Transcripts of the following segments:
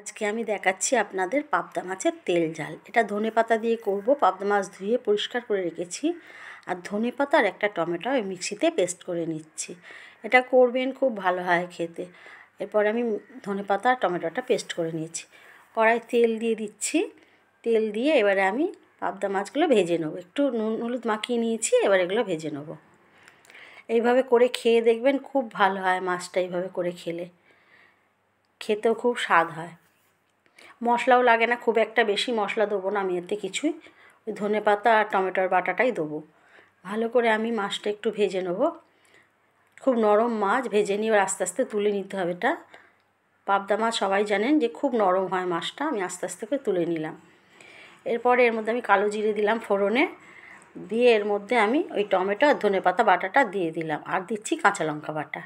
আজকে আমি দেখাচ্ছি আপনাদের পাবদা মাছের তেল ঝাল। এটা ধনেপাতা দিয়ে করব। পাবদা মাছ ধুয়ে পরিষ্কার করে রেখেছি, আর ধনেপাতা আর একটা টমেটো ওই মিক্সিতে পেস্ট করে নিচ্ছি। এটা করবেন, খুব ভালো হয় খেতে। এরপর আমি ধনেপাতা আর টমেটোটা পেস্ট করে নিয়েছি। কড়াই তেল দিয়ে দিচ্ছি। তেল দিয়ে এবারে আমি পাবদা মাছগুলো ভেজে নেবো। একটু নুন হলুদ মাখিয়ে নিয়েছি, এবার এগুলো ভেজে নেবো। এইভাবে করে খেয়ে দেখবেন, খুব ভালো হয় মাছটা এইভাবে করে খেলে। খেতেও খুব স্বাদ হয়। মশলাও লাগে না, খুব একটা বেশি মশলা দেবো না আমি এতে কিছুই। ওই ধনেপাতা আর টমেটোর বাটাটাই দেবো। ভালো করে আমি মাছটা একটু ভেজে নেবো। খুব নরম মাছ, ভেজে নিয়ে আস্তে আস্তে তুলে নিতে হবে। এটা পাবদা মাছ সবাই জানেন যে খুব নরম হয় মাছটা। আমি আস্তে আস্তে করে তুলে নিলাম। এরপরে এর মধ্যে আমি কালো জিরে দিলাম ফোড়নে, দিয়ে এর মধ্যে আমি ওই টমেটো আর ধনেপাতা বাটাটা দিয়ে দিলাম, আর দিচ্ছি কাঁচা লঙ্কা বাটা।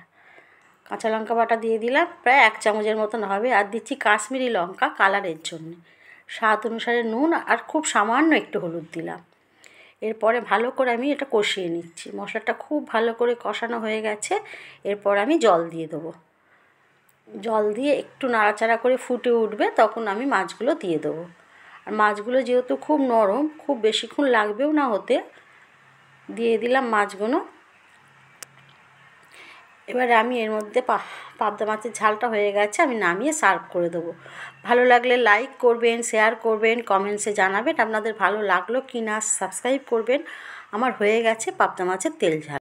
কাঁচা লঙ্কা বাটা দিয়ে দিলাম, প্রায় 1 চামচের মতন হবে। আর দিচ্ছি কাশ্মীরি লঙ্কা কালারের জন্য, স্বাদ অনুসারে নুন, আর খুব সামান্য একটু হলুদ দিলাম। এরপরে ভালো করে আমি এটা কষিয়ে নিচ্ছি। মশলাটা খুব ভালো করে কষানো হয়ে গেছে। এরপর আমি জল দিয়ে দেবো। জল দিয়ে একটু নাড়াচাড়া করে ফুটে উঠবে, তখন আমি মাছগুলো দিয়ে দেবো। আর মাছগুলো যেহেতু খুব নরম, খুব বেশিক্ষণ লাগবেও না হতে। দিয়ে দিলাম মাছগুলো। এবারে আমি এর মধ্যে পাবদা মাছের ঝালটা হয়ে গেছে, আমি নামিয়ে সার্ভ করে দেবো। ভালো লাগলে লাইক করবেন, শেয়ার করবেন, কমেন্টসে জানাবেন আপনাদের ভালো লাগলো কি না, সাবস্ক্রাইব করবেন। আমার হয়ে গেছে পাবদা মাছের তেল ঝাল।